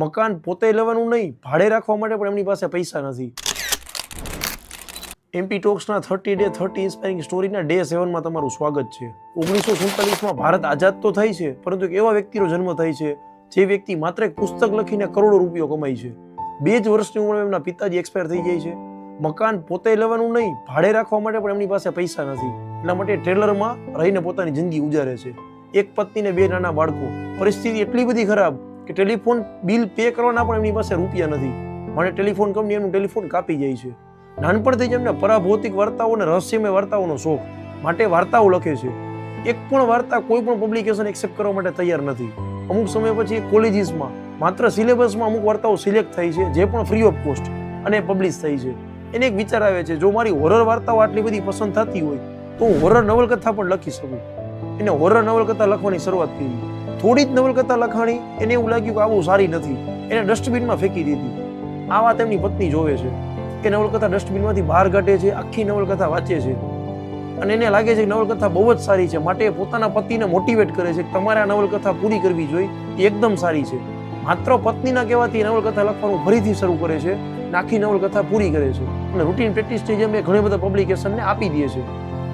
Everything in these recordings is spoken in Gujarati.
મકાન પોતે લેવાનું નહીં, ભાડે રાખવા માટે પણ એમની પાસે પૈસા નથી. એમપી ટોક્સના 30 ડે 30 ઇન્સ્પાયરિંગ સ્ટોરીના ડે 7માં તમારું સ્વાગત છે. 1947માં ભારત આઝાદ તો થઈ છે, પરંતુ એક એવા વ્યક્તિનો જન્મ થાય છે જે વ્યક્તિ માત્ર એક પુસ્તક લખીને કરોડો રૂપિયા કમાય છે. 2 જ વર્ષની ઉંમરે એમના પિતાજી એક્સપાયર થઈ જાય છે. મકાન પોતે લેવાનું નહીં, ભાડે રાખવા માટે પણ એમની પાસે પૈસા નથી. એટલા માટે ટ્રેલરમાં રહીને પોતાની જિંદગી ગુજારે છે. એક પત્ની ને 2 નાના બાળકો. પરિસ્થિતિ એટલી બધી ખરાબ કે ટેલિફોન બિલ પે કરવાના પણ એમની પાસે રૂપિયા નથી. માટે ટેલિફોન કંપની એમનું ટેલિફોન કાપી જાય છે. નાનપણથી જ એમને પરાભૌતિક વાર્તાઓ અને રહસ્યમય વાર્તાઓનો શોખ, માટે વાર્તાઓ લખે છે. એક પણ વાર્તા કોઈ પણ પબ્લિકેશન એક્સેપ્ટ કરવા માટે તૈયાર નથી. અમુક સમય પછી કોલેજીસમાં માત્ર સિલેબસમાં અમુક વાર્તાઓ સિલેક્ટ થઈ છે, જે પણ ફ્રી ઓફ કોસ્ટ અને પબ્લિશ થઈ છે. એને એક વિચાર આવે છે, જો મારી હોરર વાર્તાઓ આટલી બધી પસંદ થતી હોય તો હું હોરર નવલકથા પણ લખી શકું. એને હોરર નવલકથા લખવાની શરૂઆત કરી. થોડી જ નવલકથા લખાણી, એને એવું લાગ્યું કે આવું સારી નથી, એને ડસ્ટબિનમાં ફેંકી દીધી. આ વાત એમની પત્ની જોવે છે કે નવલકથા ડસ્ટબિનમાંથી બહાર કાઢે છે, આખી નવલકથા વાંચે છે અને એને લાગે છે કે નવલકથા બહુ જ સારી છે. માટે પોતાના પતિને મોટિવેટ કરે છે કે તમારે આ નવલકથા પૂરી કરવી જોઈએ, એ એકદમ સારી છે. માત્ર પત્નીના કહેવાથી નવલકથા લખવાનું ફરીથી શરૂ કરે છે, આખી નવલકથા પૂરી કરે છે અને રૂટીન પ્રેક્ટિસની જેમ એ ઘણા બધા પબ્લિકેશનને આપી દે છે.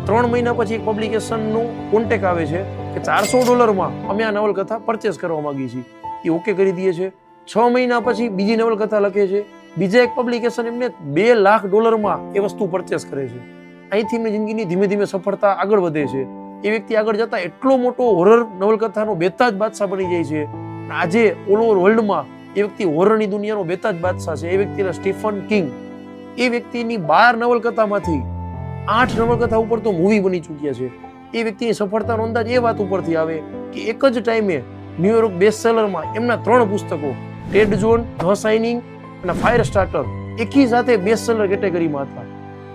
3 મહિના પછી એક પબ્લિકેશનનું કોન્ટેક્ટ આવે છે કે $400 અમે આ નવલકથા પરચેસ કરવા માંગીએ છીએ. એ ઓકે કરી દે છે. 6 મહિના પછી બીજી નવલકથા લખે છે. બીજા એક પબ્લિકેશન એમને $2 લાખ એ વસ્તુ પરચેસ કરે છે. અહીંથી એમની જિંદગીની ધીમે ધીમે સફળતા આગળ વધે છે. એ વ્યક્તિ આગળ જતા એટલો મોટો હોરર નવલકથાનો બેતાજ બાદશાહ બની જાય છે. આજે ઓલ ઓવર વર્લ્ડમાં એ વ્યક્તિ હોરરની દુનિયાનો બેતાજ બાદશાહ છે. એ વ્યક્તિના સ્ટીફન કિંગ. એ વ્યક્તિની 12 નવલકથામાંથી 8 નવલકથા ઉપર તો મૂવી બની ચૂક્યા છે. એ વ્યક્તિની સફળતાનો અંદાજ એ વાત ઉપરથી આવે કે એક જ ટાઈમે ન્યુયોર્ક બેસ્ટ સેલરમાં એમના 3 પુસ્તકો ટેડ ઝોન, ધ શાઇનિંગ અને ફાયર સ્ટાર્ટર એકી સાથે બેસ્ટ સેલર કેટેગરીમાં હતા.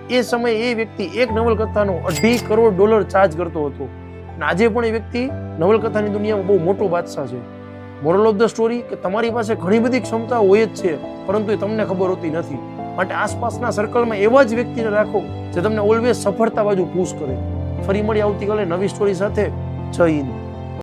એ સમયે એ વ્યક્તિ એક નવલકથાનો $2.5 કરોડ ચાર્જ કરતો હતો. અને આજે પણ એ વ્યક્તિ નવલકથાની દુનિયામાં બહુ મોટો બાદશાહ છે. મોરલ ઓફ ધ સ્ટોરી કે તમારી પાસે ઘણી બધી ક્ષમતા હોય જ છે, પરંતુ એ તમને ખબર હોતી નથી. માટે આસપાસના સર્કલમાં એવા જ વ્યક્તિને રાખો જે તમને ઓલવેઝ સફળતા બાજુ પુશ કરે. ફરી મળી આવતીકાલે નવી સ્ટોરી સાથે. જય હિન્દ.